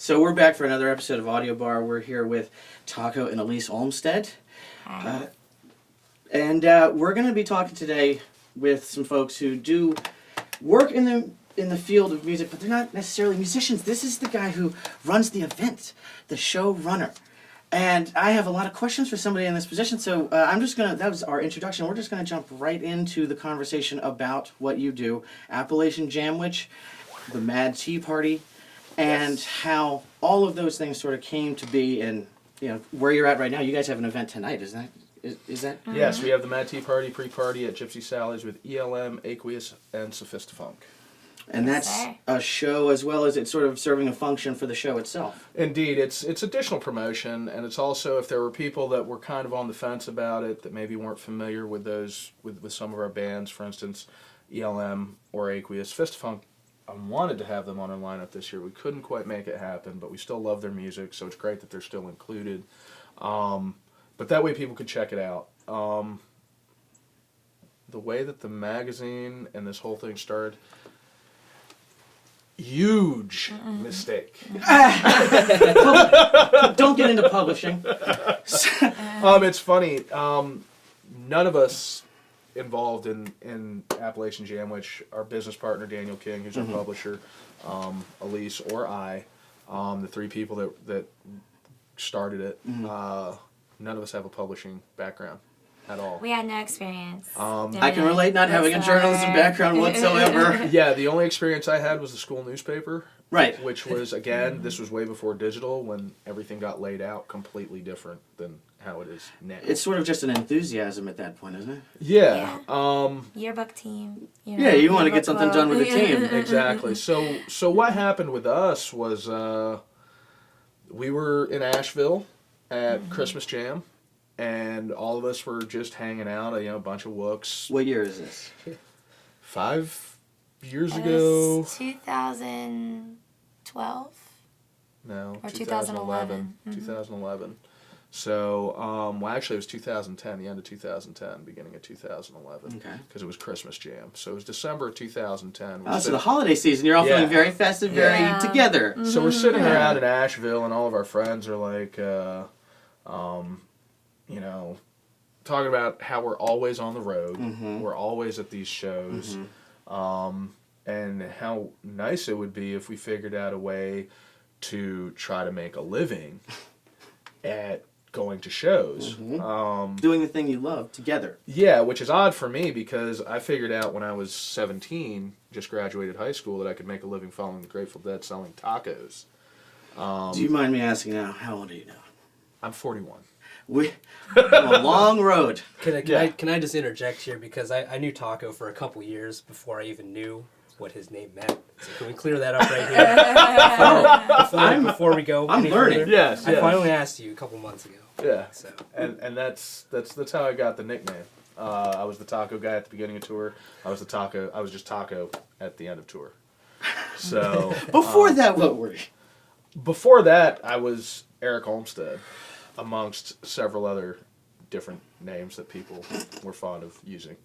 So we're back for another episode of Audio Bar. We're here with Taco and Elise Olmstead. And we're going to be talking today with some folks who do work in the field of music, but they're not necessarily musicians. This is the guy who runs the event, the show runner. And I have a lot of questions for somebody in this position, so that was our introduction. We're just going to jump right into the conversation about what you do. Appalachian Jamwich, the Mad Tea Party, and how all of those things sort of came to be, and where you're at right now. You guys have an event tonight, is that? Mm-hmm. Yes, we have the Mad Tea Party pre-party at Gypsy Sally's with ELM, Aqueous, and Sophistafunk. And that's a show as well as it's sort of serving a function for the show itself. Indeed, it's additional promotion, and it's also if there were people that were kind of on the fence about it, that maybe weren't familiar with with some of our bands, for instance, ELM or Aqueous. Sophistafunk, I wanted to have them on our lineup this year. We couldn't quite make it happen, but we still love their music, so it's great that they're still included. But that way people could check it out. The way that the magazine and this whole thing started, huge mistake. Don't get into publishing. It's funny. None of us involved in Appalachian Jamwich, our business partner Daniel King, who's our publisher, Elise or I, the three people that started it. None of us have a publishing background at all. We had no experience. I can relate not having a journalism background whatsoever. Yeah, the only experience I had was the school newspaper. Right. Which was, again, this was way before digital, when everything got laid out completely different than how it is now. It's sort of just an enthusiasm at that point, isn't it? Yeah. Yearbook team. You want to get something done with the team. Exactly. So what happened with us was we were in Asheville at Christmas Jam, and all of us were just hanging out, a bunch of wooks. What year is this? 5 years ago. 2012? No, or 2011. 2011. So, actually it was 2010, the end of 2010, beginning of 2011. Okay. Because it was Christmas Jam. So it was December of 2010. So the holiday season, you're all feeling very festive, very together. So we're sitting around in Asheville, and all of our friends are like, talking about how we're always on the road. We're always at these shows. And how nice it would be if we figured out a way to try to make a living at going to shows. Doing the thing you love together. Yeah, which is odd for me because I figured out when I was 17, just graduated high school, that I could make a living following the Grateful Dead selling tacos. Do you mind me asking now, how old are you now? I'm 41. We a long road. Can I just interject here, because I knew Taco for a couple years before I even knew what his name meant. So can we clear that up right here? before we go I'm any learning. further? Yes. I finally asked you a couple months ago. Yeah. So. And that's how I got the nickname. I was the taco guy at the beginning of tour. I was just Taco at the end of tour. So Before that, what were you? Before that, I was Eric Olmstead, amongst several other different names that people were fond of using.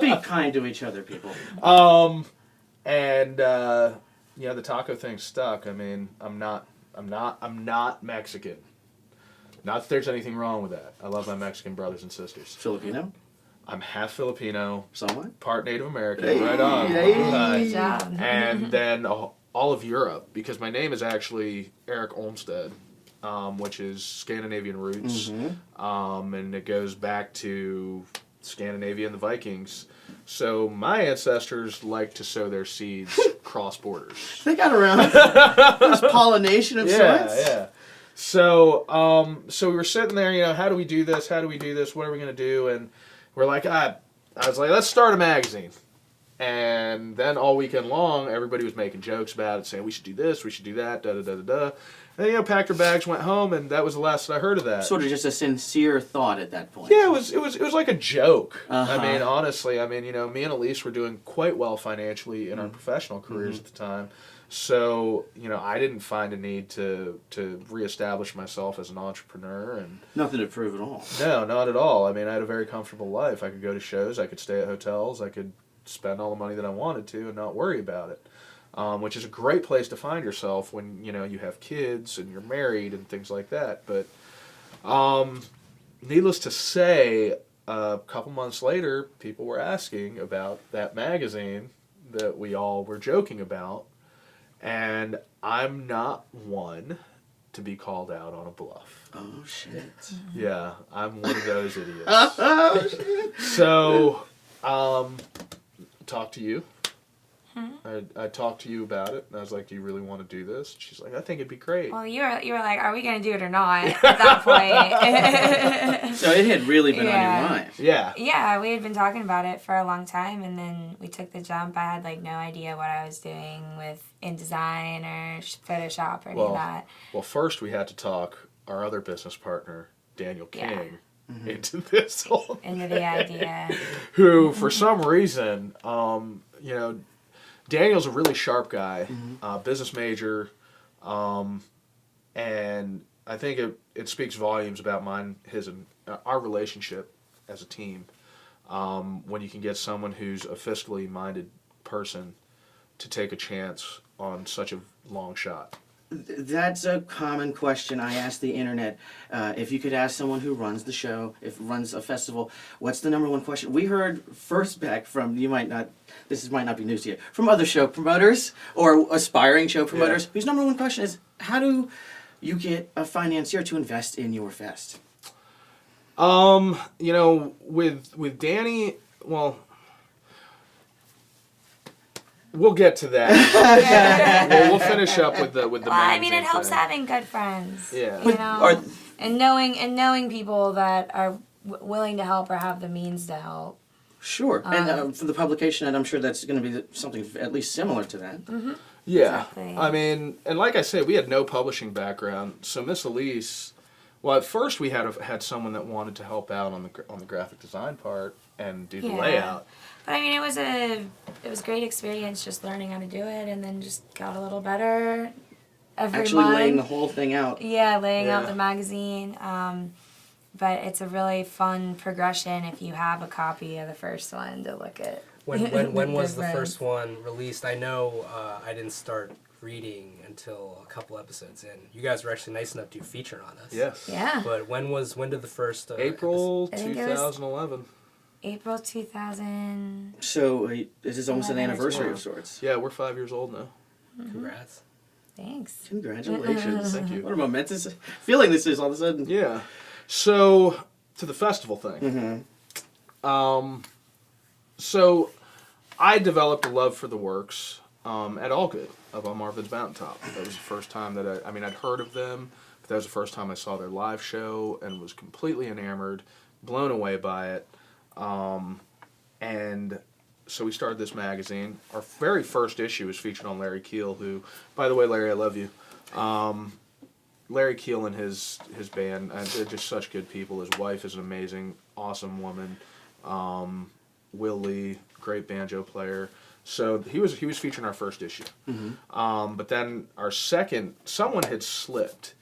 Be kind to each other, people. The taco thing stuck. I mean, I'm not Mexican. Not that there's anything wrong with that. I love my Mexican brothers and sisters. Filipino? I'm half Filipino. Somewhat? Part Native American. Hey, right on. hey. Good job. And then all of Europe, because my name is actually Eric Olmstead, which is Scandinavian roots, and it goes back to Scandinavia and the Vikings. So my ancestors like to sow their seeds cross borders. They got around. There's pollination of sorts. Yeah. So we were sitting there, how do we do this? What are we going to do? And we're like, I was like, let's start a magazine. And then all weekend long, everybody was making jokes about it, saying we should do this, we should do that, da-da-da-da-da. And, packed our bags, went home, and that was the last that I heard of that. Sort of just a sincere thought at that point. Yeah, it was like a joke. I mean, honestly, me and Elise were doing quite well financially in our professional careers at the time. So, I didn't find a need to reestablish myself as an entrepreneur. And nothing to prove at all. No, not at all. I mean, I had a very comfortable life. I could go to shows, I could stay at hotels, I could spend all the money that I wanted to and not worry about it. which is a great place to find yourself when you have kids and you're married and things like that. But needless to say, a couple months later, people were asking about that magazine that we all were joking about, and I'm not one to be called out on a bluff. Oh, shit. Yeah, I'm one of those idiots. Oh, shit. So, talk to you. I talked to you about it, and I was like, "Do you really want to do this?" She's like, "I think it'd be great." Well, you were like, "Are we gonna do it or not?" At that point. So it had really been on Yeah. your mind. Yeah. Yeah, we had been talking about it for a long time, and then we took the jump. I had like no idea what I was doing with InDesign or Photoshop or any of that. Well, first we had to talk our other business partner, Daniel Yeah. King, into this whole Into the idea. who, for some reason, Daniel's a really sharp guy, business major, and I think it speaks volumes about his and our relationship as a team. When you can get someone who's a fiscally minded person to take a chance on such a long shot. That's a common question I ask the internet. If you could ask someone who runs the show, runs a festival, what's the number one question? We heard first back from, might not be news to you, from other show promoters or aspiring show promoters, whose number one question is, how do you get a financier to invest in your fest? With Danny, well, we'll get to that. We'll finish up with the Well, I mean, it magazine helps thing. having good friends. Yeah. You know, and knowing people that are willing to help or have the means to help. Sure. And for the publication, and I'm sure that's going to be something at least similar to that. Mm-hmm. Yeah. Exactly. I mean, and like I said, we had no publishing background. So Miss Elise, well, at first we had someone that wanted to help out on the graphic design part and do the layout. But I mean, it was a great experience just learning how to do it, and then just got a little better every Actually month. laying the whole thing out. Yeah, laying out Yeah. the magazine. But it's a really fun progression if you have a copy of the first one to look at. When was the difference. first one released? I know I didn't start reading until a couple episodes in. You guys were actually nice enough to feature on us. Yes. Yeah. But when did the first April I think it was- 2011. April 2000. So this is almost an 11 or anniversary 12. of sorts. Yeah, we're 5 years old now. Congrats. Thanks. Congratulations. Thank you. What a momentous feeling this is all of a sudden. Yeah. So, to the festival thing. So, I developed a love for the works at Allgood up on Marvin's Mountaintop. That was the first time that I'd heard of them, but that was the first time I saw their live show and was completely enamored, blown away by it. And so we started this magazine. Our very first issue was featured on Larry Keel, who, by the way, Larry, I love you. Larry Keel and his band, they're just such good people. His wife is an amazing, awesome woman. Will Lee, great banjo player. So he was featured in our first issue. But then our second, someone had slipped.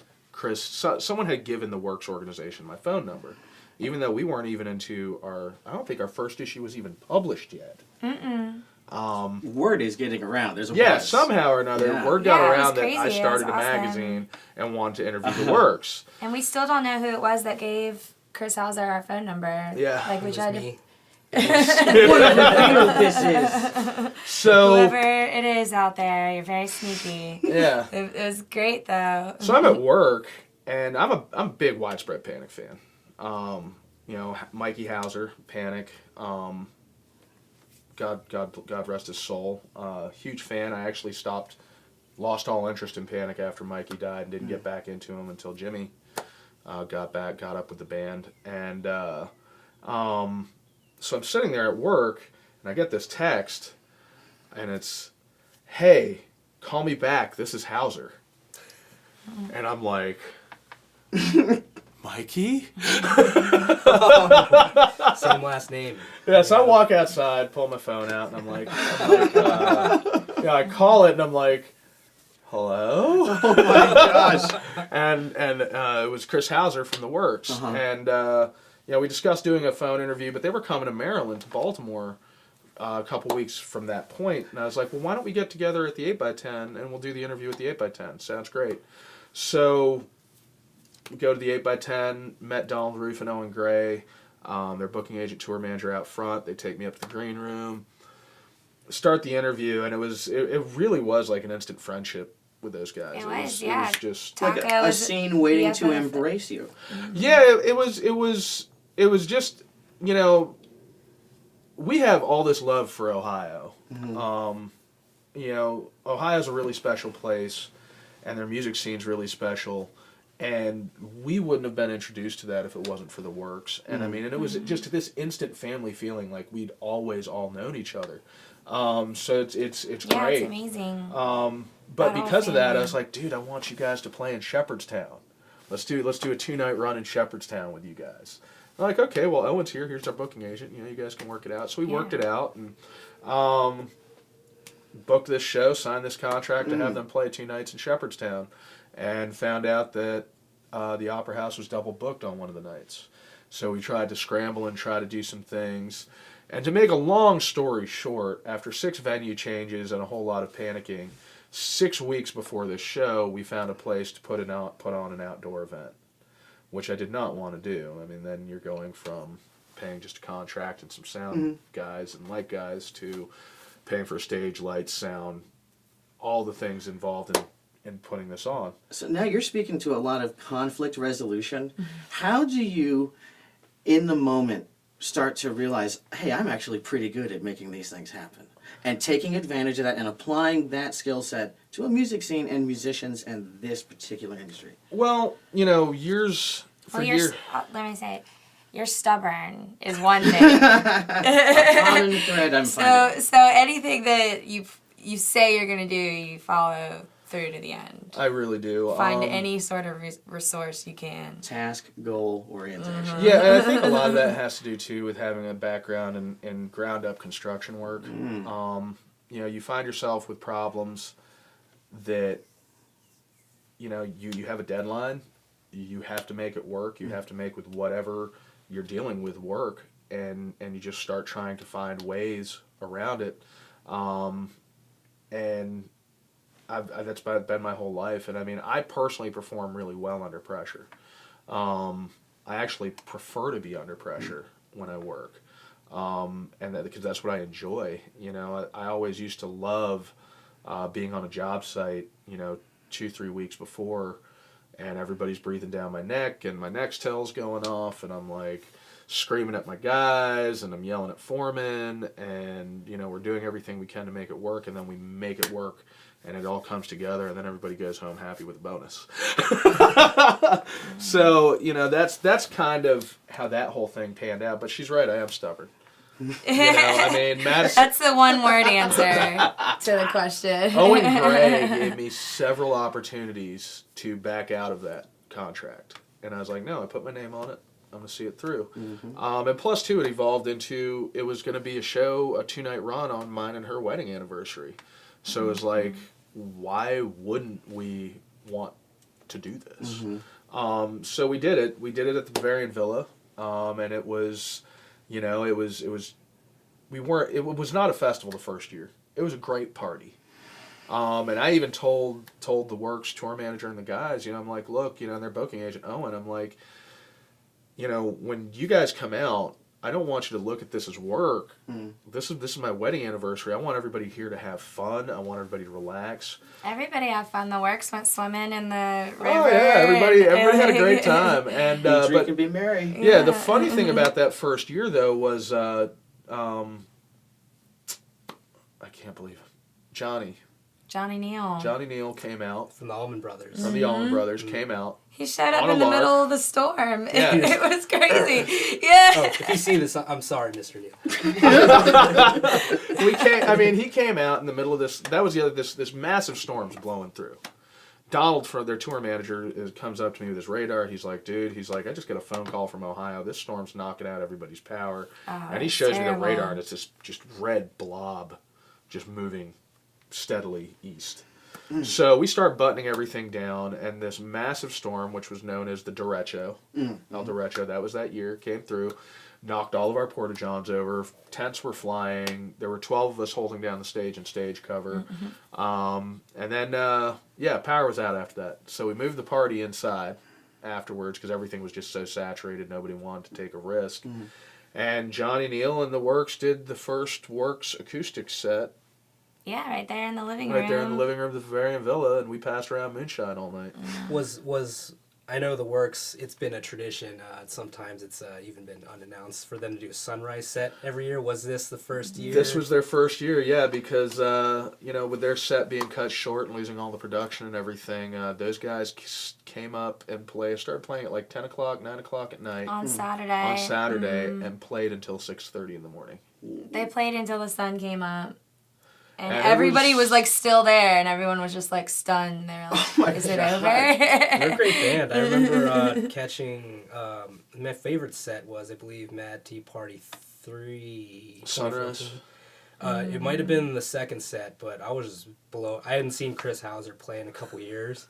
Someone had given the Works organization my phone number, even though we weren't even into I don't think our first issue was even published yet. Word is getting around. There's a Yeah, buzz. somehow or another, Yeah. word got Yeah, it was around that crazy. I It started was a awesome. magazine and wanted to interview the Works. And we still don't know who it was that gave Chris Hauser our phone number. Yeah. Like we It was tried to. me. Whatever this is. So Whoever it is out there, you're very sneaky. yeah. It was great though. So I'm at work, and I'm a big Widespread Panic fan. Mikey Hauser, Panic. God rest his soul. Huge fan. I actually lost all interest in Panic after Mikey died, and didn't get back into him until Jimmy got up with the band. And so I'm sitting there at work, and I get this text, and it's, "Hey, call me back. This is Hauser." And I'm like, Mikey? Same last name. Yeah, so I walk outside, pull my phone out, and I'm like I call it, and I'm like, "Hello?" Oh my gosh. And it was Chris Hauser from the Works, and we discussed doing a phone interview, but they were coming to Maryland, to Baltimore, a couple weeks from that point, and I was like, well, why don't we get together at the 8x10 and we'll do the interview at the 8x10. Sounds great. So we go to the 8x10, met Donald Roof and Owen Gray, their booking agent, tour manager out front. They take me up to the green room, start the interview, and it really was like an instant friendship with those guys. It was just like a scene waiting to embrace you. Yeah, it was just, you know, we have all this love for Ohio. Mm-hmm. You know, Ohio's a really special place, and their music scene's really special, and we wouldn't have been introduced to that if it wasn't for the Works. And I mean, and it was just this instant family feeling, like we'd always all known each other. So it's great. It's amazing. But because of that, I was like, dude, I want you guys to play in Shepherdstown. Let's do a 2-night run in Shepherdstown with you guys. I'm like, okay, well, Owen's here. Here's our booking agent. You know, you guys can work it out. So we worked it out and booked this show, signed this contract to have them play 2 nights in Shepherdstown, and found out that the Opera House was double booked on one of the nights. So we tried to scramble and try to do some things. And to make a long story short, after 6 venue changes and a whole lot of panicking, 6 weeks before this show, we found a place to put on an outdoor event, which I did not want to do. I mean, then you're going from paying just a contract and some sound guys and light guys to paying for stage, lights, sound, all the things involved in putting this on. So now you're speaking to a lot of conflict resolution. How do you, in the moment, start to realize, hey, I'm actually pretty good at making these things happen? And taking advantage of that and applying that skill set to a music scene and musicians and this particular industry. Well, you know, years... let me say, you're stubborn is one thing. Common thread I'm finding. So anything that you say you're going to do, you follow through to the end. I really do. Find any sort of resource you can. Task, goal, orientation. Yeah, and I think a lot of that has to do, too, with having a background in ground-up construction work. You know, you find yourself with problems that, you know, you have a deadline. You have to make it work. You have to make with whatever you're dealing with work, and you just start trying to find ways around it. And that's been my whole life. And I mean, I personally perform really well under pressure. I actually prefer to be under pressure when I work, because that's what I enjoy. You know, I always used to love being on a job site, you know, 2-3 weeks before, and everybody's breathing down my neck, and my Nextel's going off, and I'm like screaming at my guys, and I'm yelling at foremen, and, you know, we're doing everything we can to make it work, and then we make it work, and it all comes together, and then everybody goes home happy with a bonus. So, you know, that's kind of how that whole thing panned out. But she's right, I am stubborn. You know, I mean, Madison... That's the one-word answer to the question. Owen Gray gave me several opportunities to back out of that contract. And I was like, no, I put my name on it. I'm going to see it through. And plus, too, it evolved into, it was going to be a 2-night run on mine and her wedding anniversary. So it was like, why wouldn't we want to do this? So we did it. We did it at the Bavarian Villa. And it was, you know, it was not a festival the first year. It was a great party. And I even told the Works tour manager and the guys, you know, I'm like, look, you know, and their booking agent, Owen, I'm like, you know, when you guys come out, I don't want you to look at this as work. This is my wedding anniversary. I want everybody here to have fun. I want everybody to relax. Everybody had fun. The Works went swimming in the river. Oh yeah, everybody had a great time. And drink and be merry. Yeah, the funny thing about that first year though was I can't believe it. Johnny Neal came out From the Allman Brothers. from the Allman Brothers. Came out. He showed up On a in the lark. middle of the storm. Yeah. It was crazy. Yeah. Oh, if you see this, I'm sorry, Mr. Neal. He came out in the middle of this. That was the other. This massive storm's blowing through. Donald, from their tour manager, comes up to me with his radar. He's like, dude, I just got a phone call from Ohio. This storm's knocking out everybody's power. And he shows me the radar, and it's this just red blob just moving steadily east. So we start buttoning everything down, and this massive storm, which was known as the derecho, El Derecho, that was that year, came through. knocked all of our porta-johns over. Tents were flying. There were 12 of us holding down the stage and stage cover. And then, power was out after that. So we moved the party inside afterwards because everything was just so saturated. Nobody wanted to take a risk. And Johnny Neal and the Works did the first Works acoustic set. Yeah, right there in the living room. Right there in the living room of the Bavarian Villa, and we passed around moonshine all night. Was I know the Works, it's been a tradition. Sometimes it's even been unannounced for them to do a sunrise set every year. Was this the first year? This was their first year, yeah, because, with their set being cut short and losing all the production and everything, those guys came up and started playing at like 10 o'clock, 9 o'clock at night. On Saturday. And played until 6:30 in the morning. They played until the sun came up. And it everybody was like still there, and everyone was just like stunned. They were like, "Is it over?" They're a great band. I remember catching. My favorite set was, I believe, Mad Tea Party 3. Sunrise. It might have been the second set, but I was just blown. I hadn't seen Chris Hauser play in a couple years.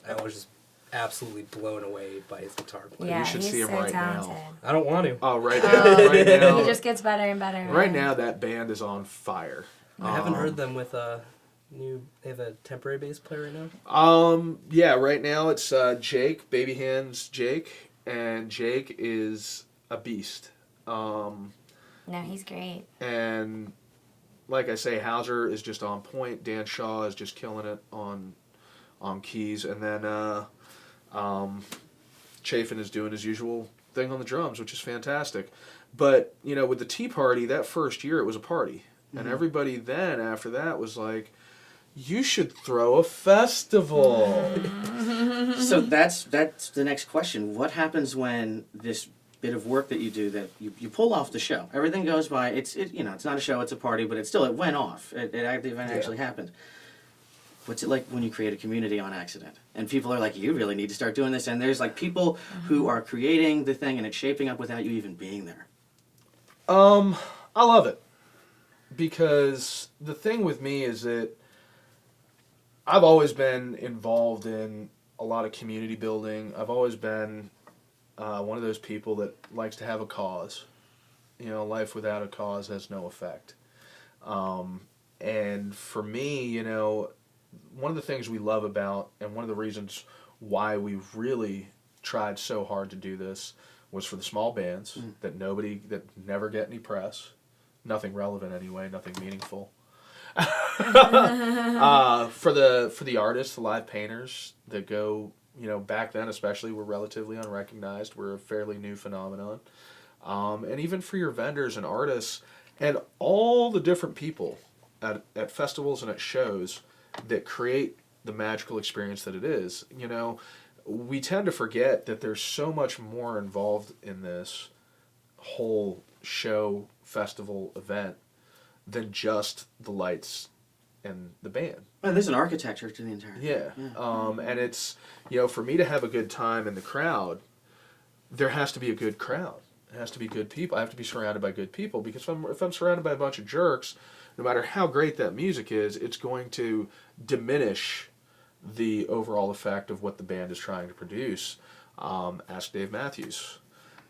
I was just absolutely blown away by his guitar playing. Yeah, You should he's see him so right talented. now. I don't want to. Oh, right now. Right now. He just gets better and better. Right now, that band is on fire. I haven't heard them with they have a temporary bass player right now? Right now it's Jake, Baby Hands Jake, and Jake is a beast. No, he's great. And like I say, Hauser is just on point. Dan Shaw is just killing it on keys, and then Chafin is doing his usual thing on the drums, which is fantastic. But with the Tea Party, that first year it was a party. And everybody then, after that, was like, you should throw a festival. So that's the next question. What happens when this bit of work that you do, that you pull off the show? Everything goes by, it's not a show, it's a party, but it went off. The event actually happened. What's it like when you create a community on accident? And people are like, you really need to start doing this. And there's like people who are creating the thing and it's shaping up without you even being there. I love it. Because the thing with me is that I've always been involved in a lot of community building. I've always been one of those people that likes to have a cause. Life without a cause has no effect. And for me, one of the things we love about, and one of the reasons why we've really tried so hard to do this, was for the small bands that never get any press. Nothing relevant anyway, nothing meaningful. For the artists, the live painters that go, back then especially, were relatively unrecognized. We're a fairly new phenomenon. And even for your vendors and artists and all the different people at festivals and at shows that create the magical experience that it is. We tend to forget that there's so much more involved in this whole show, festival, event than just the lights and the band. Well, there's an architecture to the entire thing. Yeah. And it's, for me to have a good time in the crowd, there has to be a good crowd. It has to be good people. I have to be surrounded by good people, because if I'm surrounded by a bunch of jerks, no matter how great that music is, it's going to diminish the overall effect of what the band is trying to produce. Ask Dave Matthews.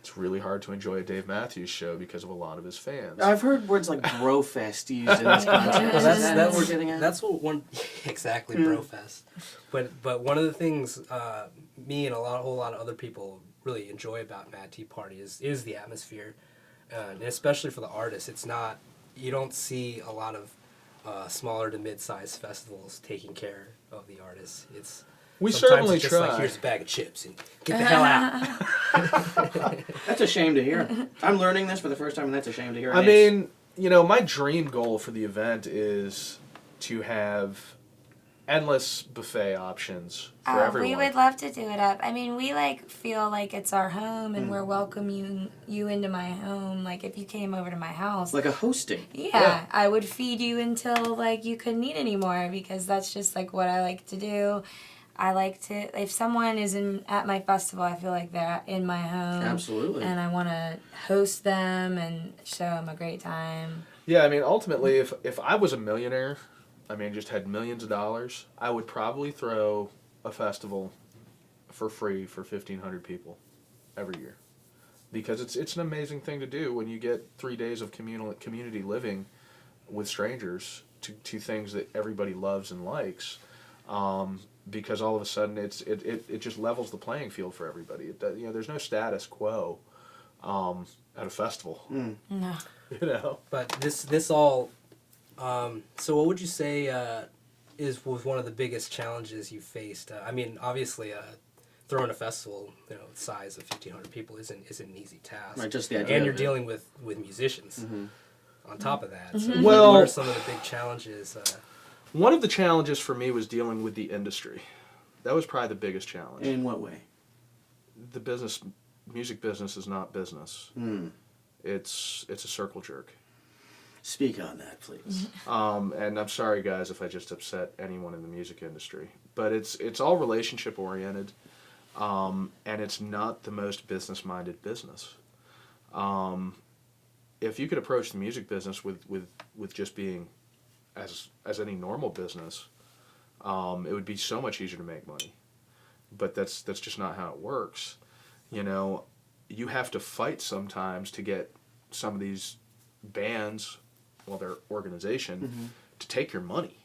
It's really hard to enjoy a Dave Matthews show because of a lot of his fans. I've heard words like brofest used in this context. That's what we're getting at? That's what one exactly brofest. But one of the things me and a whole lot of other people really enjoy about Mad Tea Party is the atmosphere, and especially for the artists. It's not, you don't see a lot of smaller to mid-sized festivals taking care of the artists. We Sometimes certainly it's just try. like, here's a bag of chips and get the hell out. That's a shame to hear. I'm learning this for the first time, and that's a shame to hear. I mean, my dream goal for the event is to have endless buffet options for everyone. We would love to do it up. I mean, we feel like it's our home, and we're welcoming you into my home. Like, if you came over to my house, like a hosting. Yeah, I would feed you until you couldn't eat anymore, because that's just what I like to do. I like to, if someone is at my festival, I feel like they're in my home. Absolutely. And I want to host them and show them a great time. Yeah, I mean, ultimately, if I was a millionaire, just had millions of dollars, I would probably throw a festival for free for 1,500 people every year. because it's an amazing thing to do when you get 3 days of community living with strangers to things that everybody loves and likes, because all of a sudden it just levels the playing field for everybody. There's no status quo at a festival. No. But this all. So what would you say was one of the biggest challenges you faced? I mean, obviously, throwing a festival, the size of 1,500 people isn't an easy task. Right, just the idea. And you're of it. dealing with musicians on top of that. So Well, what are some of the big challenges? One of the challenges for me was dealing with the industry. That was probably the biggest challenge. In what way? The music business is not business. It's a circle jerk. Speak on that, please. And I'm sorry, guys, if I just upset anyone in the music industry, but it's all relationship oriented, and it's not the most business-minded business. If you could approach the music business with just being as any normal business, it would be so much easier to make money. But that's just not how it works. You have to fight sometimes to get some of these bands, well, their organization, to take your money.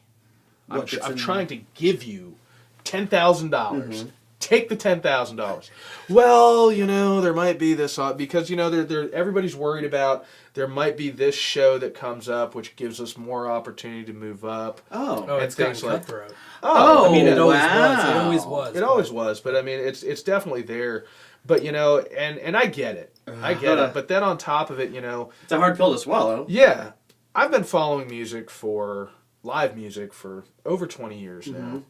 I'm trying to give you $10,000. Take the $10,000. Well, there might be this, because everybody's worried about there might be this show that comes up which gives us more opportunity to move up. Oh, and it's gotten things like cutthroat. Oh, I mean, it always wow. was. It always was. It always was, but I mean, it's definitely there. But and I get it. I get it. But then on top of it, It's a hard pill to swallow. yeah, I've been following live music for over 20 years now.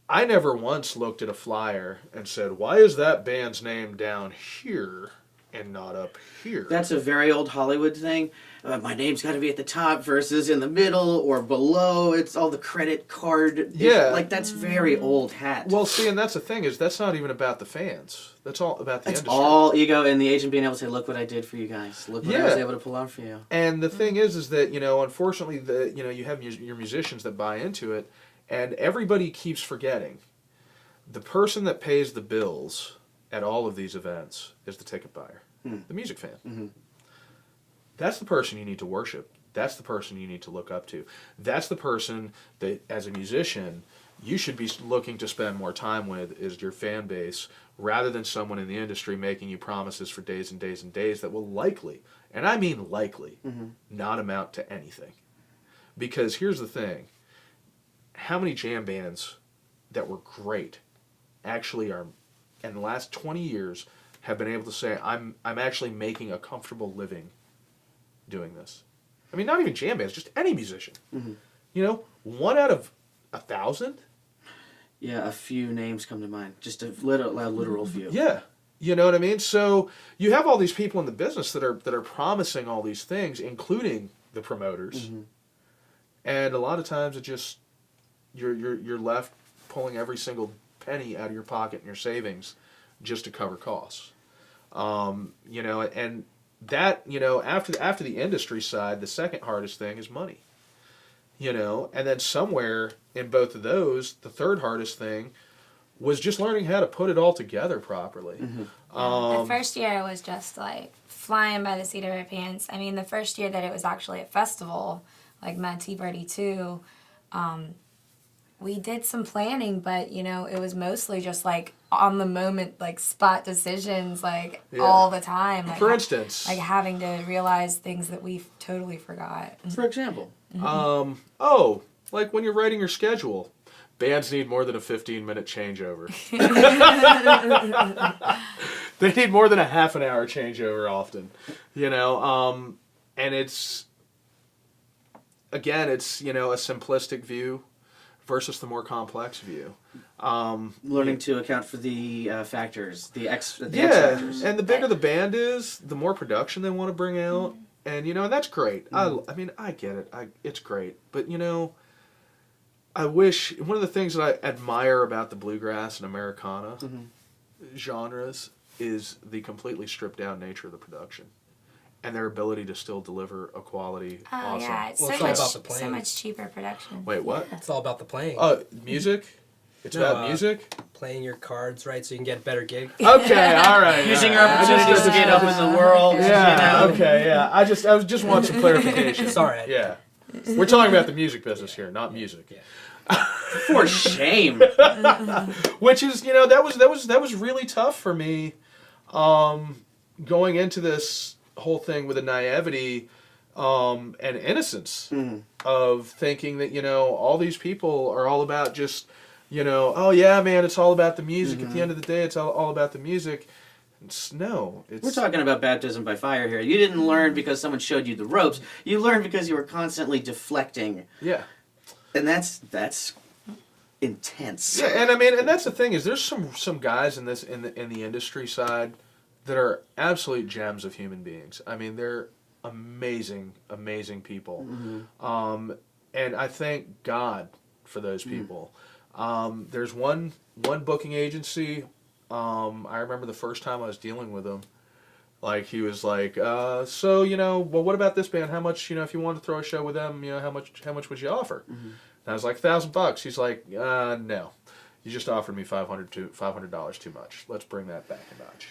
I never once looked at a flyer and said, "Why is that band's name down here and not up here?" That's a very old Hollywood thing. My name's got to be at the top versus in the middle or below. It's all the credit card. Yeah. That's very old hat. Well, see, and that's the thing is that's not even about the fans. That's all about the It's industry. all ego and the agent being able to say, "Look what I did for you guys. Look what I was Yeah. able to pull off for you." And the thing is that unfortunately, you have your musicians that buy into it, and everybody keeps forgetting the person that pays the bills at all of these events is the ticket buyer, the music fan. That's the person you need to worship. That's the person you need to look up to. That's the person that, as a musician, you should be looking to spend more time with, is your fan base, rather than someone in the industry making you promises for days and days and days that will likely, and I mean likely, not amount to anything. Because here's the thing. How many jam bands that were great actually are, in the last 20 years, have been able to say, I'm actually making a comfortable living doing this? I mean, not even jam bands, just any musician. 1 out of 1,000? Yeah, a few names come to mind. Just a literal few. Yeah. You know what I mean? So you have all these people in the business that are promising all these things, including the promoters. And a lot of times it just you're left pulling every single penny out of your pocket and your savings just to cover costs. And that, after the industry side, the second hardest thing is money. And then somewhere in both of those, the third hardest thing was just learning how to put it all together properly. The first year was just flying by the seat of our pants. I mean, the first year that it was actually a festival, like Mad Tea Party 2, we did some planning, but it was mostly just on the moment, spot decisions, all the time. For instance, having to realize things that we totally forgot. For example. Like when you're writing your schedule, bands need more than a 15-minute changeover. They need more than a half an hour changeover often, and it's a simplistic view versus the more complex view. Learning to account for the factors, the X Yeah, factors. and the bigger the band is, the more production they want to bring out. And, and that's great. I get it. It's great. But, I wish, one of the things that I admire about the bluegrass and Americana genres is the completely stripped down nature of the production. And their ability to still deliver a quality awesome. Yeah, it's Well, so it's all much, about the playing. so much cheaper production. Wait, what? It's all about the playing. Music? It's about music? Playing your cards right so you can get a better gig. Okay, all right. Using your opportunities to get up in the world. Yeah, okay, yeah. I just want some clarification. Sorry. Yeah. We're talking about the music business here, not music. Yeah. For shame. Which is, that was really tough for me, going into this whole thing with a naivety and innocence of thinking that, all these people are all about just, oh yeah, man, it's all about the music. At the end of the day, it's all about the music. We're talking about baptism by fire here. You didn't learn because someone showed you the ropes. You learned because you were constantly deflecting. Yeah. And that's intense. Yeah, and that's the thing is there's some guys in the industry side that are absolute gems of human beings. I mean, they're amazing people. And I thank God for those people. There's one booking agency. I remember the first time I was dealing with him. Like, he was like, so, well, what about this band? How much, if you wanted to throw a show with them, how much would you offer? And I was like, $1,000. He's like, no. You just offered me $500 too much. Let's bring that back a notch.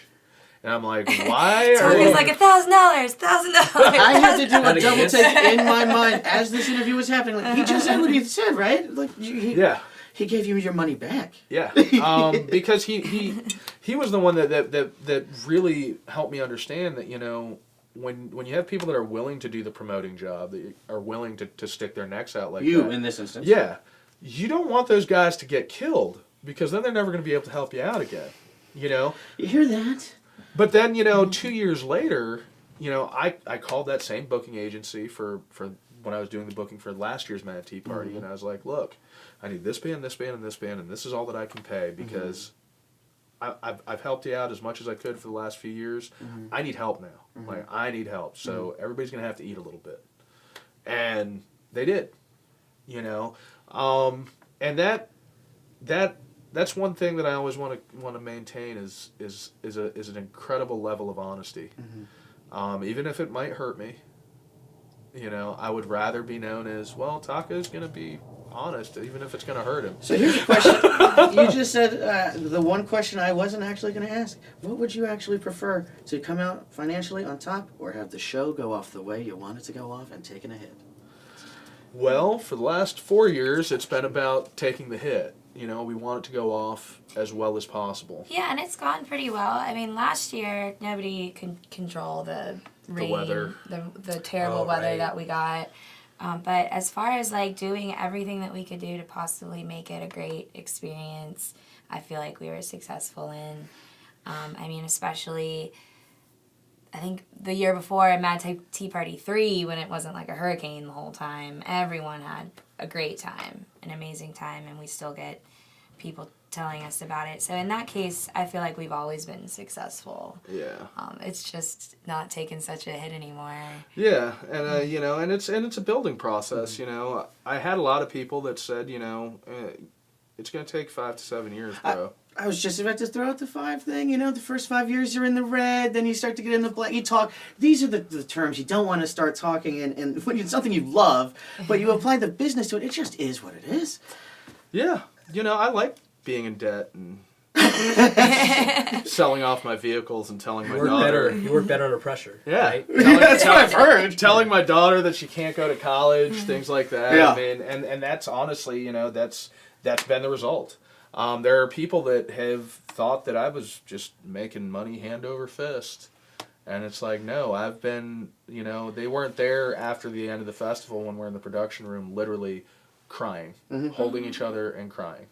And I'm like, why so are you... He's like, $1,000. I had to do a double take in my mind as this interview was happening. Like, he just said what he said, right? Like, yeah. He gave you your money back. Yeah, because he was the one that really helped me understand that, when you have people that are willing to do the promoting job, that are willing to stick their necks out like you that, in this instance. Yeah, you don't want those guys to get killed because then they're never going to be able to help you out again. You hear that? But then 2 years later, I called that same booking agency for when I was doing the booking for last year's Mad Tea Party, and I was like, look, I need this band, this band, and this band, and this is all that I can pay because I've helped you out as much as I could for the last few years. I need help now. Like, I need help. So everybody's going to have to eat a little bit. And they did, and that's one thing that I always want to maintain is an incredible level of honesty. Even if it might hurt me, I would rather be known as, well, Taco's going to be honest, even if it's going to hurt him. So here's a question. You just said the one question I wasn't actually going to ask. What would you actually prefer, to come out financially on top or have the show go off the way you want it to go off and taking a hit? Well, for the last 4 years, it's been about taking the hit. We want it to go off as well as possible. Yeah, and it's gone pretty well. I mean, last year, nobody could control the rain, the weather, the terrible weather that we got. But as far as like doing everything that we could do to possibly make it a great experience, I feel like we were successful in. I mean, especially, I think the year before at Mad Tea Party 3, when it wasn't like a hurricane the whole time, everyone had a great time, an amazing time, and we still get people telling us about it. So in that case, I feel like we've always been successful. Yeah. It's just not taking such a hit anymore. Yeah, and and it's a building process. I had a lot of people that said, it's going to take 5 to 7 years, bro. I was just about to throw out the 5 thing. The first 5 years you're in the red, then you start to get in the black. You talk. These are the terms you don't want to start talking, and when it's something you love, but you apply the business to it, it just is what it is. Yeah, I like being in debt and selling off my vehicles and telling my daughter. You work better under pressure. Yeah, right? That's what I've heard. Telling my daughter that she can't go to college, things like that. Yeah. I mean, and that's honestly, that's been the result. There are people that have thought that I was just making money hand over fist. And it's like, no, I've been, they weren't there after the end of the festival when we're in the production room literally crying, holding each other and crying.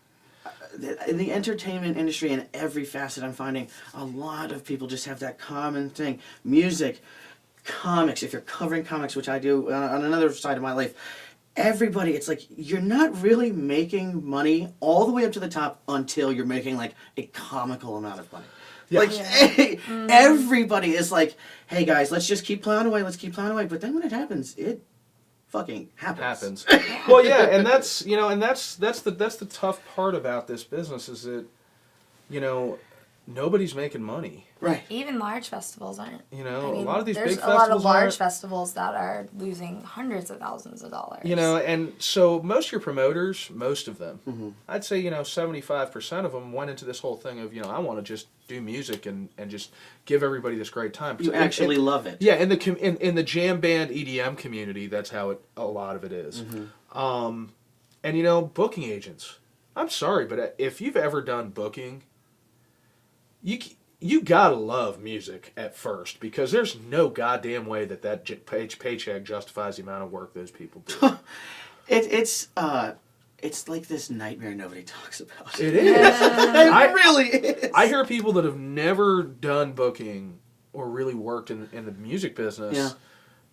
In the entertainment industry, in every facet, I'm finding a lot of people just have that common thing. Music, comics, if you're covering comics, which I do on another side of my life, everybody, it's like you're not really making money all the way up to the top until you're making like a comical amount of money. Yeah. Like, everybody is like, hey guys, let's just keep plowing away, But then when it happens, it fucking happens. Well, yeah, and that's that's the tough part about this business is that, nobody's making money. Right. Even large festivals aren't. You know, I mean, a lot of these big there's festivals a lot of large aren't. festivals that are losing hundreds of thousands of dollars. You know, and so most of your promoters, most of them, Mm-hmm. I'd say, 75% of them went into this whole thing of, I want to just do music and just give everybody this great time. You actually love it. Yeah, in the jam band EDM community, that's how a lot of it is. Mm-hmm. And booking agents. I'm sorry, but if you've ever done booking, you gotta love music at first, because there's no goddamn way that paycheck justifies the amount of work those people do. It's like this nightmare nobody talks about. It is. It really is. I hear people that have never done booking or really worked in the music business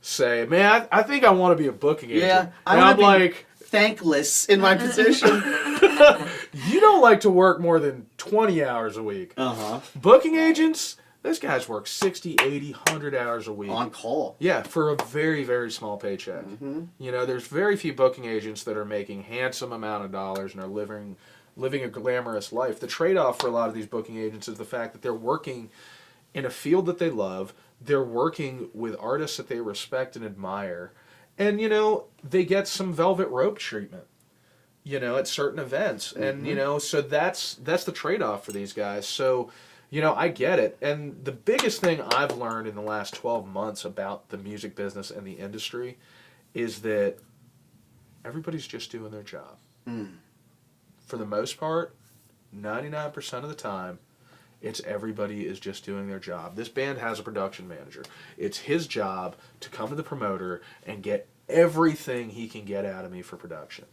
say, "Man, I think I want to be a booking agent." Yeah, and I'm like, thankless in my position. you don't like to work more than 20 hours a week. Uh-huh. Booking agents, those guys work 60, 80, 100 hours a week. On call. Yeah, for a very, very small paycheck. Mm-hmm. There's very few booking agents that are making handsome amount of dollars and are living a glamorous life. The trade-off for a lot of these booking agents is the fact that they're working in a field that they love. They're working with artists that they respect and admire. And, they get some velvet rope treatment, at certain events. Mm-hmm. And, so that's the trade-off for these guys. So, I get it. And the biggest thing I've learned in the last 12 months about the music business and the industry is that everybody's just doing their job. Mm. For the most part, 99% of the time, it's everybody is just doing their job. This band has a production manager. It's his job to come to the promoter and get everything he can get out of me for production.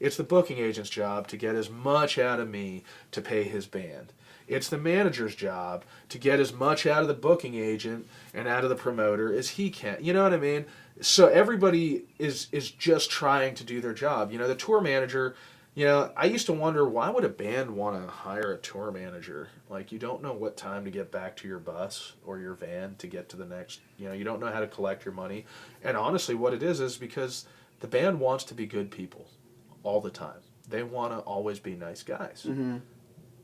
It's the booking agent's job to get as much out of me to pay his band. It's the manager's job to get as much out of the booking agent and out of the promoter as he can. You know what I mean? So everybody is just trying to do their job. The tour manager, I used to wonder, why would a band want to hire a tour manager? Like, you don't know what time to get back to your bus or your van to get to the next, you don't know how to collect your money. And honestly, what it is because the band wants to be good people all the time. They want to always be nice guys. Mm-hmm.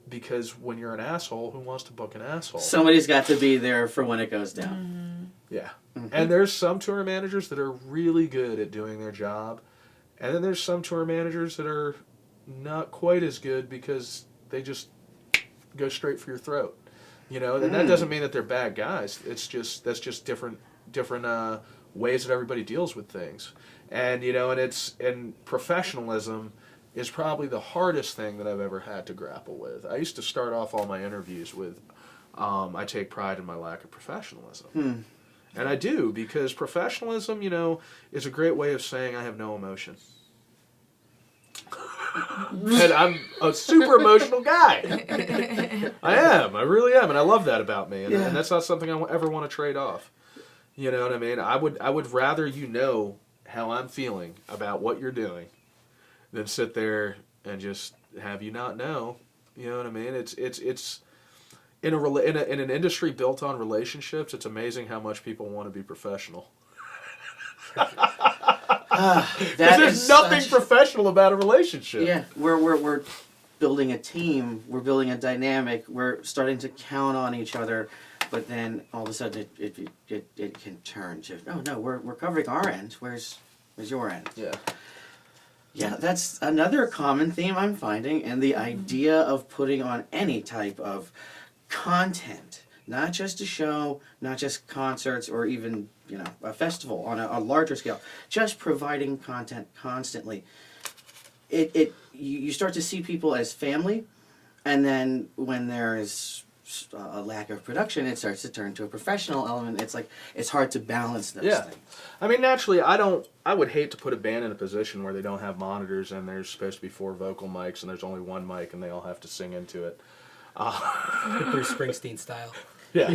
Because when you're an asshole, who wants to book an asshole? Somebody's got to be there for when it goes down. Yeah. Mm-hmm. And there's some tour managers that are really good at doing their job. And then there's some tour managers that are not quite as good because they just go straight for your throat. And that doesn't mean that they're bad guys. That's just different ways that everybody deals with things. And and professionalism is probably the hardest thing that I've ever had to grapple with. I used to start off all my interviews with, I take pride in my lack of professionalism. And I do, because professionalism, is a great way of saying I have no emotion. And I'm a super emotional guy. I am. I really am. And I love that about me. And that's not something I ever want to trade off. You know what I mean? I would rather how I'm feeling about what you're doing than sit there and just have you not know. You know what I mean? It's in an industry built on relationships. It's amazing how much people want to be professional. There's nothing professional about a relationship. Yeah, we're building a team. We're building a dynamic. We're starting to count on each other. But then all of a sudden it can turn to, oh no, we're covering our end. Where's your end? Yeah. Yeah, that's another common theme I'm finding, and the idea of putting on any type of content, not just a show, not just concerts, or even a festival on a larger scale, just providing content constantly. You start to see people as family, and then when there is a lack of production, it starts to turn to a professional element. It's like it's hard to balance those things. I mean, naturally, I would hate to put a band in a position where they don't have monitors and there's supposed to be 4 vocal mics and there's only 1 mic and they all have to sing into it. Bruce Springsteen style. Yeah.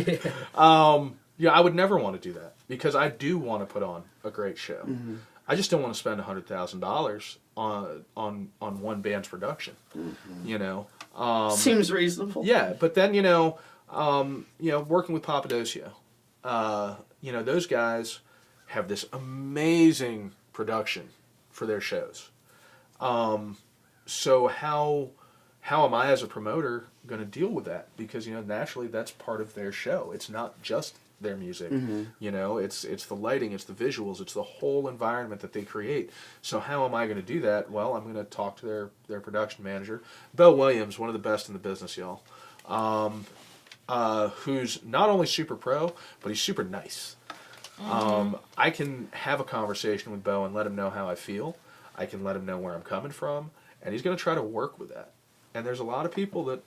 I would never want to do that, because I do want to put on a great show. Mm-hmm. I just don't want to spend $100,000 on one band's production. Mm-hmm. Seems reasonable. Yeah, but then working with Papadosio, those guys have this amazing production for their shows. So how how am I as a promoter going to deal with that? Because, naturally that's part of their show. It's not just their music. It's the lighting, it's the visuals, it's the whole environment that they create. So how am I going to do that? Well, I'm going to talk to their production manager, Bo Williams, one of the best in the business, y'all. Who's not only super pro, but he's super nice. I can have a conversation with Bo and let him know how I feel. I can let him know where I'm coming from, and he's going to try to work with that. And there's a lot of people that,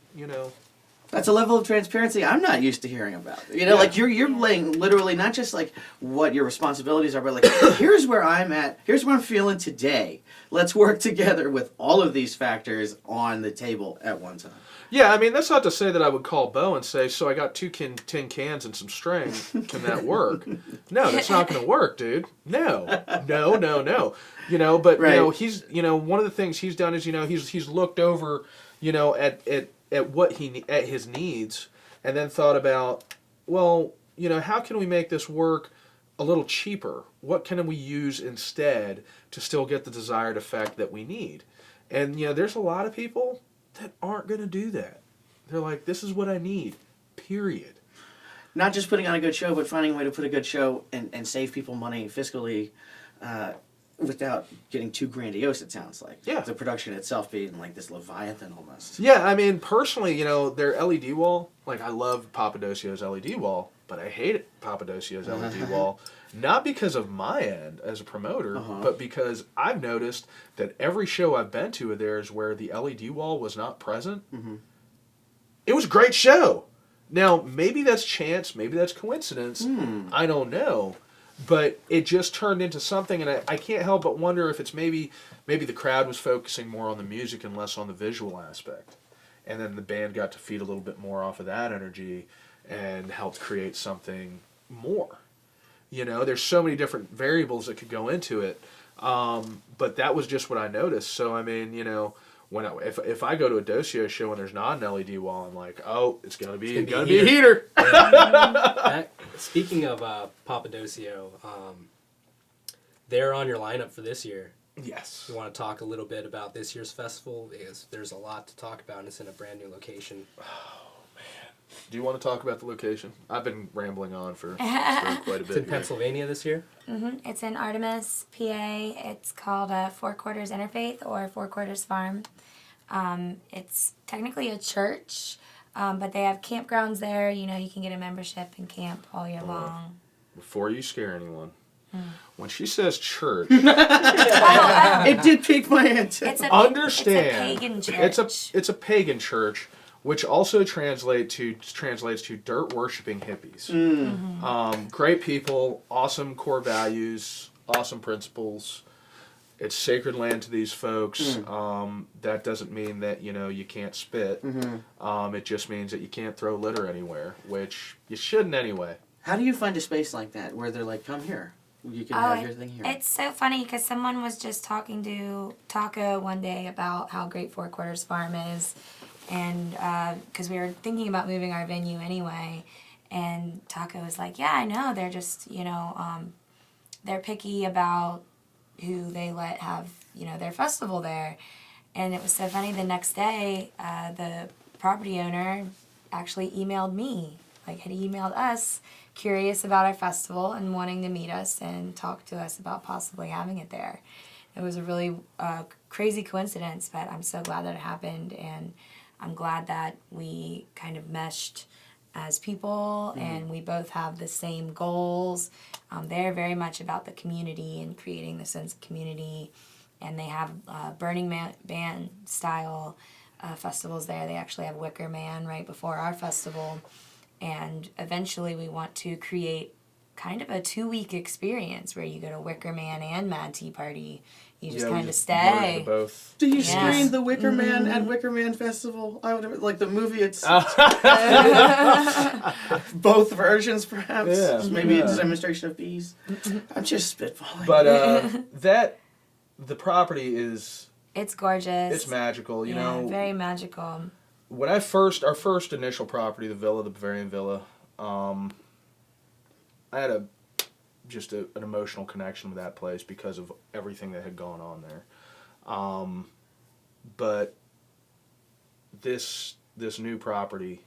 That's a level of transparency I'm not used to hearing about. Like you're laying literally not just like what your responsibilities are, but like here's where I'm at, here's what I'm feeling today. Let's work together with all of these factors on the table at one time. Yeah, I mean, that's not to say that I would call Bo and say, so I got 2 tin cans and some string. Can that work? No, that's not going to work, dude. No. But, right. He's, one of the things he's done is, he's looked over, at what at his needs, and then thought about, well, how can we make this work a little cheaper? What can we use instead to still get the desired effect that we need? And, there's a lot of people that aren't going to do that. They're like, this is what I need, period. Not just putting on a good show, but finding a way to put a good show and save people money fiscally without getting too grandiose, it sounds like. Yeah. The production itself being like this Leviathan almost. Yeah, I mean, personally, their LED wall, like, I love Papadocio's LED wall, but I hate Papadocio's LED wall. Not because of my end as a promoter, but because I've noticed that every show I've been to of theirs where the LED wall was not present, it was a great show. Now, maybe that's chance, maybe that's coincidence, I don't know. But it just turned into something, and I can't help but wonder if it's maybe the crowd was focusing more on the music and less on the visual aspect. And then the band got to feed a little bit more off of that energy and helped create something more. There's so many different variables that could go into it, but that was just what I noticed. So, I mean, when if I go to a Docio show and there's not an LED wall, I'm like, oh, it's gonna be a heater. Speaking of Papadocio, they're on your lineup for this year. Yes. You want to talk a little bit about this year's festival? Because there's a lot to talk about, and it's in a brand new location. Do you want to talk about the location? I've been rambling on for quite a bit. It's in Pennsylvania this year? It's in Artemis, PA. It's called Four Quarters Interfaith or Four Quarters Farm. It's technically a church, but they have campgrounds there. You can get a membership and camp all year long. Before you scare anyone, when she says church, it did pique my interest. Understand, it's a pagan church. It's a pagan church, which also translates to dirt worshipping hippies. Great people, awesome core values, awesome principles. It's sacred land to these folks. That doesn't mean that you can't spit. It just means that you can't throw litter anywhere, which you shouldn't anyway. How do you find a space like that where they're like, come here? You can have your thing here. It's so funny because someone was just talking to Taco one day about how great Four Quarters Farm is. And because we were thinking about moving our venue anyway. And Taco was like, yeah, I know. They're just, they're picky about who they let have, their festival there. And it was so funny. The next day, the property owner actually emailed me, had emailed us, curious about our festival and wanting to meet us and talk to us about possibly having it there. It was a really crazy coincidence, but I'm so glad that it happened, and I'm glad that we kind of meshed as people, and we both have the same goals. They're very much about the community and creating the sense of community, and they have Burning Man style festivals there. They actually have Wicker Man right before our festival, and eventually we want to create kind of a 2-week experience where you go to Wicker Man and Mad Tea Party. You just kind of stay. Both. Do you screen the Wicker Man at Wicker Man Festival? I would like the movie. It's both versions, perhaps. Yeah. Maybe a demonstration of bees. I'm just spitballing. But the property is. It's gorgeous. It's magical, you know. Very magical. When our first initial property, the villa, the Bavarian Villa, I had an emotional connection with that place because of everything that had gone on there. But this new property,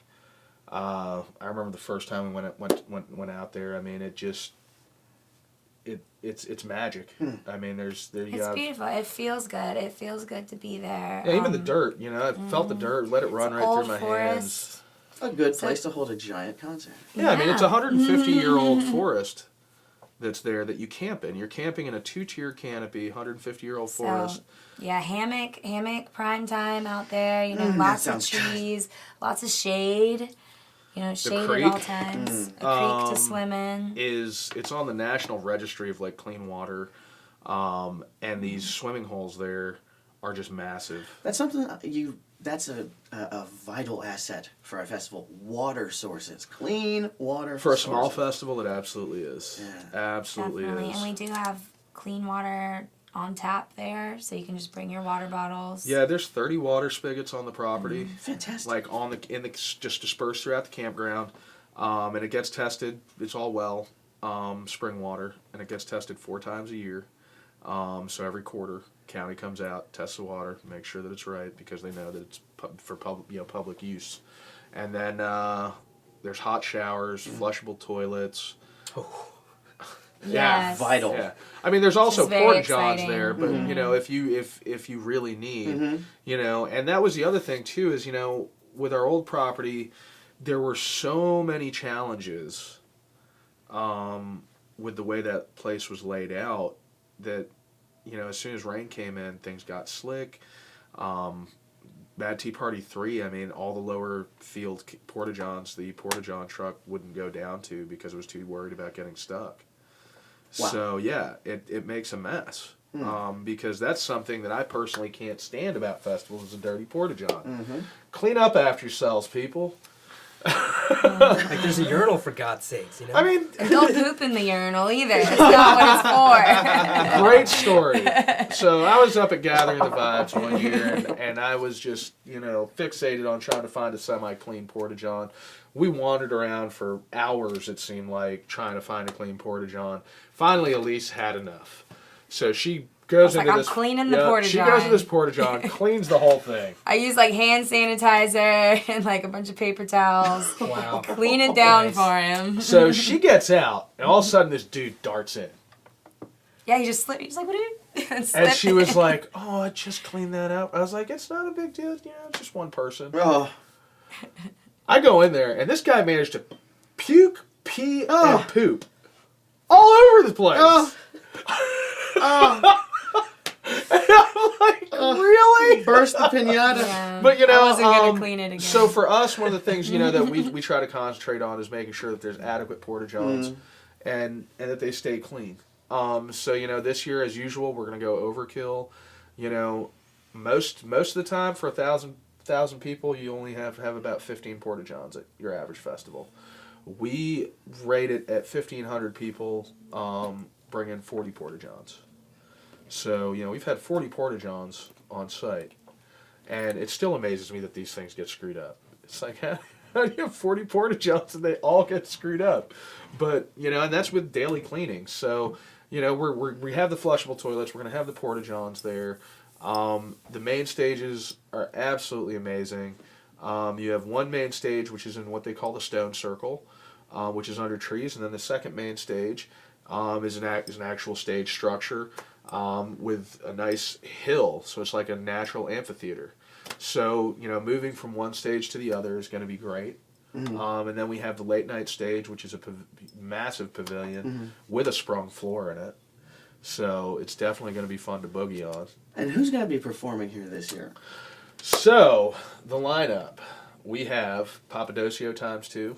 I remember the first time we went out there. I mean, it's magic. I mean, It's beautiful. It feels good. It feels good to be there. Yeah, even the dirt. You know, I felt the dirt. Let it run right through my hands. A good place to hold a giant concert. Yeah, I mean, it's a 150-year-old forest that's there that you camp in. You're camping in a 2-tier canopy, 150-year-old forest. Yeah, hammock prime time out there. You know, lots of trees, lots of shade. You know, shade at all times. A creek to swim in. It's on the National Registry of like clean water, and these swimming holes there are just massive. That's something That's a vital asset for a festival. Water sources, clean water. For a small festival, it absolutely is. Yeah, absolutely definitely. is. And we do have clean water on tap there, so you can just bring your water bottles. Yeah, there's 30 water spigots on the property. Fantastic. Like just dispersed throughout the campground, and it gets tested. It's all well, spring water, and it gets tested 4 times a year. So every quarter, county comes out, tests the water, make sure that it's right because they know that it's for public use. And then there's hot showers, flushable toilets. Oh. Yeah, Yes. Vital. Yeah, I mean, there's also very porta johns exciting. there, but you know, if you really need, you know, and that was the other thing too is, you know, with our old property, there were so many challenges, with the way that place was laid out, that, you know, as soon as rain came in, things got slick. Mad Tea Party 3, I mean, all the lower field porta johns, the porta john truck wouldn't go down to because it was too worried about getting stuck. Wow. So yeah, it makes a mess, because that's something that I personally can't stand about festivals is a dirty porta john. Clean up after yourselves, people. Like there's a urinal for God's sakes, you know. I mean, Don't poop in the urinal either. That's not what it's for. Great story. So I was up at Gathering the Vibes one year, and I was just, you know, fixated on trying to find a semi-clean porta john. We wandered around for hours, it seemed like, trying to find a clean porta john. Finally, Elise had enough, so she goes into I'm this. cleaning the porta She john. goes to this porta john, cleans the whole thing. I use like hand sanitizer and like a bunch of paper towels. Wow. Clean it down Nice. for him. So she gets out, and all of a sudden, this dude darts in. Yeah, he just slipped. He's like, what are you? And she was like, "Oh, I just cleaned that up." I was like, "It's not a big deal, you know, it's just one person." Oh. I go in there, and this guy managed to puke, pee, Oh. and poop all over the place. Oh. And I'm like, really? Burst the pinata. Yeah. But you know, I wasn't gonna clean it again. so for us, one of the things, you know, that we try to concentrate on is making sure that there's adequate porta johns and that they stay clean. So you know, this year as usual, we're gonna go overkill. You know, most of the time for 1,000 people, you only have about 15 porta johns at your average festival. We rate it at 1,500 people, bring in 40 porta johns. So, you know, we've had 40 porta johns on site, and it still amazes me that these things get screwed up. It's like, how do you have 40 porta johns and they all get screwed up? But, you know, and that's with daily cleaning. So, you know, we have the flushable toilets. We're going to have the porta johns there. The main stages are absolutely amazing. You have one main stage, which is in what they call the stone circle, which is under trees, and then the second main stage is an actual stage structure with a nice hill, so it's like a natural amphitheater. So, you know, moving from one stage to the other is going to be great. And then we have the late night stage, which is a massive pavilion with a sprung floor in it. So it's definitely going to be fun to boogie on. And who's going to be performing here this year? So, the lineup. We have Papadosio times 2,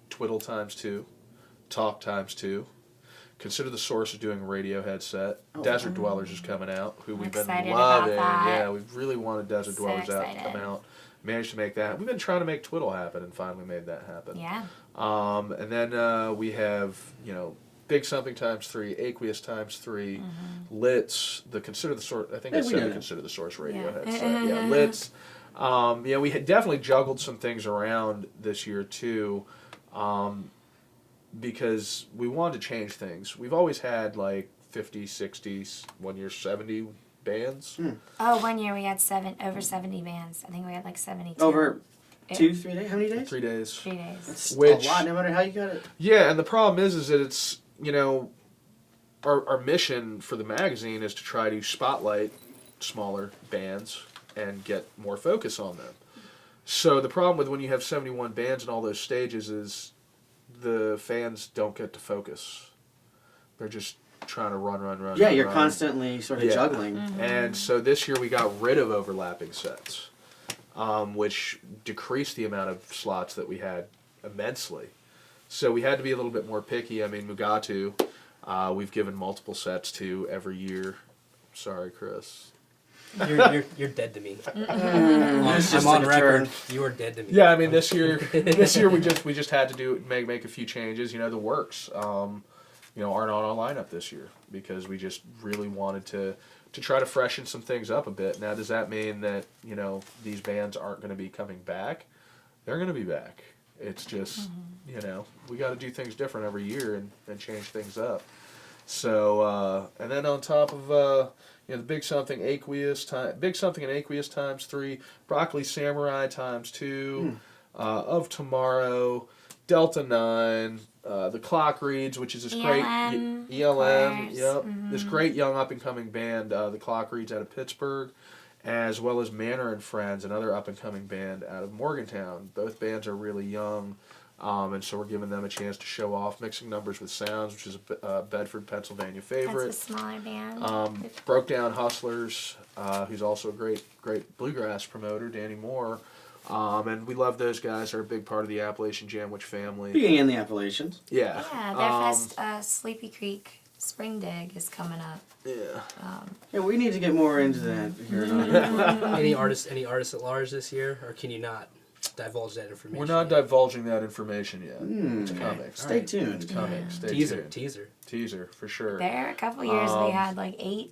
Twiddle times 2, Talk times 2. Consider the Source is doing a Radiohead set. Desert Dwellers is coming out, who we've been excited about loving. that. Yeah, we've really wanted Desert So Dwellers out to excited. come out. Managed to make that. We've been trying to make Twiddle happen and finally made that happen. Yeah. And then we have, you know, Big Something times 3, Aqueous times 3, Litz, the Consider the Source, I think Yeah, I we said know the that. Consider the Source Yeah. Radiohead set. Yeah, Litz. You know, we had definitely juggled some things around this year too, because we wanted to change things. We've always had like 50, 60s, one year 70 bands. Oh, one year we had over 70 bands. I think we had like 72. Over 2-3 days? How many days? 3 days. 3 days. That's Which- a lot, no matter how you got it. Yeah, and the problem is that it's, our mission for the magazine is to try to spotlight smaller bands and get more focus on them. So the problem with when you have 71 bands in all those stages is the fans don't get to focus. They're just trying to run. Yeah, you're constantly sort of Yeah. juggling. And so this year we got rid of overlapping sets, which decreased the amount of slots that we had immensely. So we had to be a little bit more picky. I mean, Moogatu, we've given multiple sets to every year. Sorry, Chris. You're dead to me. I'm on record. You are dead to me. Yeah, I mean this year we just had to make a few changes. The works aren't on our lineup this year because we just really wanted to try to freshen some things up a bit. Now, does that mean that these bands aren't going to be coming back? They're going to be back. It's just we got to do things different every year and change things up. So and then on top of the Big Something Aqueous and Aqueous times 3, Broccoli Samurai times 2, Of Tomorrow, Delta 9, the Clock Reads, which is this great ELM, this great young up and coming band, the Clock Reads out of Pittsburgh, as well as Manor and Friends, another up and coming band out of Morgantown. Both bands are really young. And so we're giving them a chance to show off. Mixing Numbers with Sounds, which is a Bedford, Pennsylvania favorite. That's a smaller band. Broke Down Hustlers, who's also a great bluegrass promoter, Danny Moore. And we love those guys. They're a big part of the Appalachian Jamwich family. Being in the Appalachians. Yeah. Yeah, their Sleepy Creek Spring Dig is coming up. Yeah. Yeah, we need to get more into that here. Any artists at large this year, or can you not divulge that information? We're not divulging that information yet. It's coming. Stay tuned. It's coming. Stay tuned. Teaser, for sure. There, a couple years we had like 8.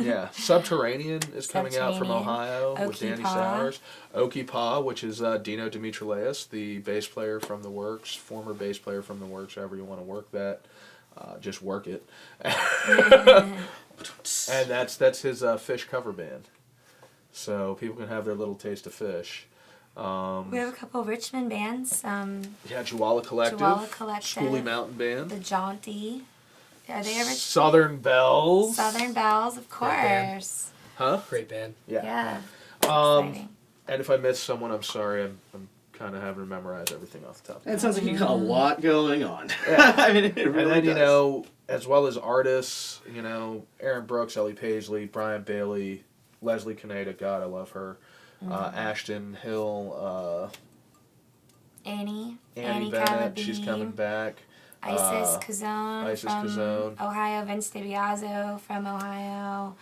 Yeah, Subterranean is coming out from Ohio with Danny Sowers. Okipa, which is Dino Dimitrileus, the bass player from The Works, former bass player from The Works, however you want to work that. Just work it. And that's his Fish cover band. So people can have their little taste of Fish. We have a couple of Richmond bands. Jawala Collective. Schoolie Mountain Band. The Jaunty. Are they ever? Southern Bells. Southern Bells, of course. Huh? Great band. Yeah. And if I missed someone, I'm sorry. I'm kind of having to memorize everything off the top. It sounds like you got a lot going on. Yeah. I mean, it really and then, does. as well as artists, Aaron Brooks, Ellie Paisley, Brian Bailey, Leslie Caneda, God, I love her. Ashton Hill, Annie Bennett, Calabi, she's coming back. Isis Kazone from Kazone. Ohio, Vince DiBiazzo from Ohio.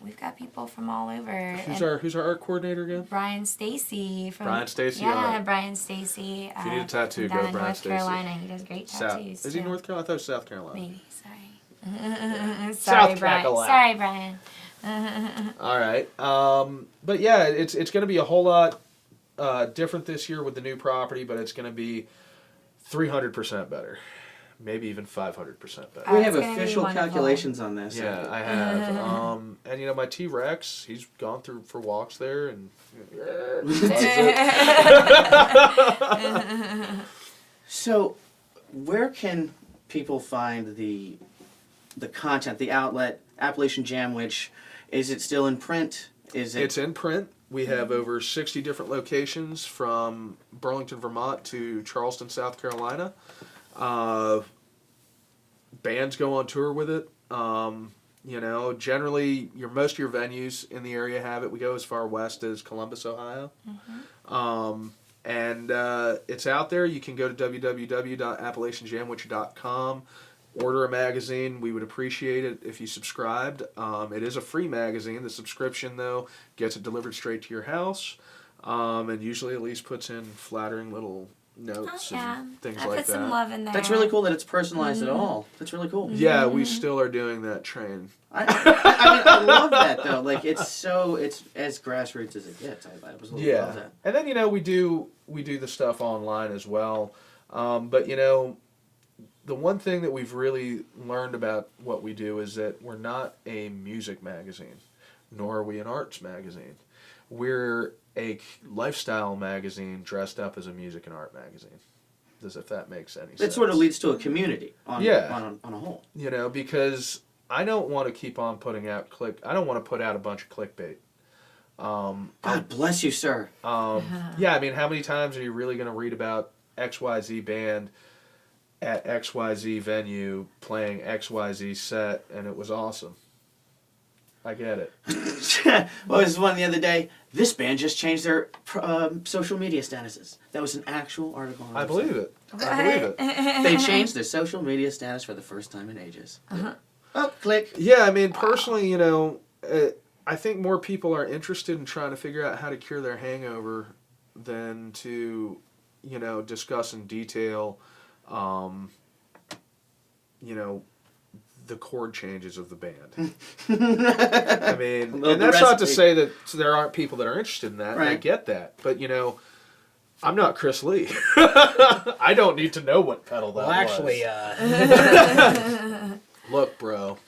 We've got people from all over. Who's our art coordinator again? Brian Stacy from Brian Stacy. Yeah, Brian Stacy. If you need a tattoo, down go in Brian North Stacy. Carolina. He does great tattoos. Is he North Carolina? I thought it was South Carolina. Maybe. Sorry. South Brian. Carolina. Sorry, Brian. All right. But yeah, it's going to be a whole lot different this year with the new property, but it's going to be 300% better. Maybe even 500% better. We have official calculations on this. Yeah, I have. And my T-Rex, he's gone through for walks there, and So, where can people find the content, the outlet, Appalachian Jamwich? Is it still in print? It's in print. We have over 60 different locations from Burlington, Vermont to Charleston, South Carolina. Bands go on tour with it. Generally, most of your venues in the area have it. We go as far west as Columbus, Ohio. And it's out there. You can go to www.appalachianjamwich.com. Order a magazine. We would appreciate it if you subscribed. It is a free magazine. The subscription, though, gets it delivered straight to your house. And usually Elise puts in flattering little notes and things like that. I put some love in there. That's really cool that it's personalized at all. That's really cool. Yeah, we still are doing that train. I love that, though. Like, it's as grassroots as it gets. I absolutely love that. And then, we do the stuff online as well. But, the one thing that we've really learned about what we do is that we're not a music magazine, nor are we an arts magazine. We're a lifestyle magazine dressed up as a music and art magazine. If that makes any sense. It sort of leads to a community on a whole. You know, because I don't want to keep on putting out I don't want to put out a bunch of clickbait. God bless you, sir. Yeah, I mean, how many times are you really going to read about XYZ band at XYZ venue playing XYZ set, and it was awesome? I get it. Well, this was one the other day. This band just changed their social media statuses. That was an actual article on the I believe website. it. I believe it. They changed their social media status for the first time in ages. Oh, click. Yeah, I mean, personally, you know, I think more people are interested in trying to figure out how to cure their hangover than to, you know, discuss in detail, you know, the chord changes of the band. I mean, and that's not to say that there aren't people that are interested in that. Right. I get that. But, you know, I'm not Chris Lee. I don't need to know what pedal that was. Look, bro.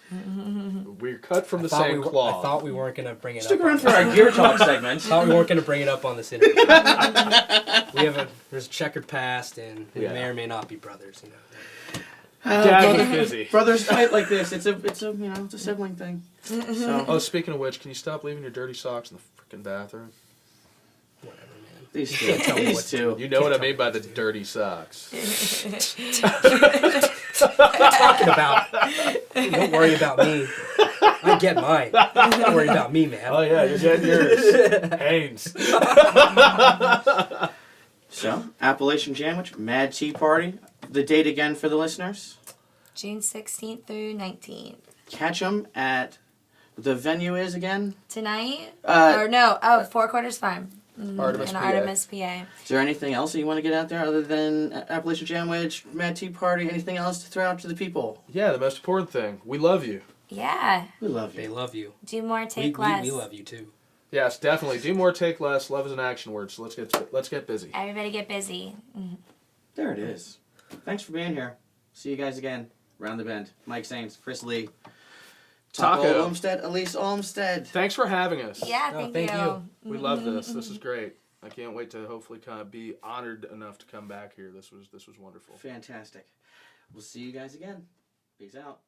We're cut from the same cloth. I thought we weren't going to bring it Stick up. around for our Gear Talk segment. I thought we weren't going to bring it up on this interview. There's a checkered past, and we may or may not be brothers, you know. Brothers fight like this. It's a you know, it's a sibling thing. So. Oh, speaking of which, can you stop leaving your dirty socks in the freaking bathroom? Whatever, man. These two. You know what I mean by the dirty socks. Talking about. Don't worry about me. I get mine. Don't worry about me, man. Oh yeah, you're getting yours. Hanes. So, Appalachian Jamwich, Mad Tea Party. The date again for the listeners? June 16th through 19th. Catch them at the venue is again? Tonight? Four Four Quarters Farm. Artemis, in PA. Artemis, PA. Is there anything else that you want to get out there other than Appalachian Jamwich, Mad Tea Party? Anything else to throw out to the people? Yeah, the most important thing. We love you. Yeah. We love They you. love you. Do more, take less. We love you too. Yes, definitely. Do more, take less. Love is an action word. So let's get busy. Everybody get busy. There it is. Thanks for being here. See you guys again. Round the bend. Mike Sains, Chris Lee. Taco Olmstead, Elise Olmstead. Thank for having us. Yeah, thank you. We love this. This is great. I can't wait to hopefully kind of be honored enough to come back here. This was wonderful. Fantastic. We'll see you guys again. Peace out.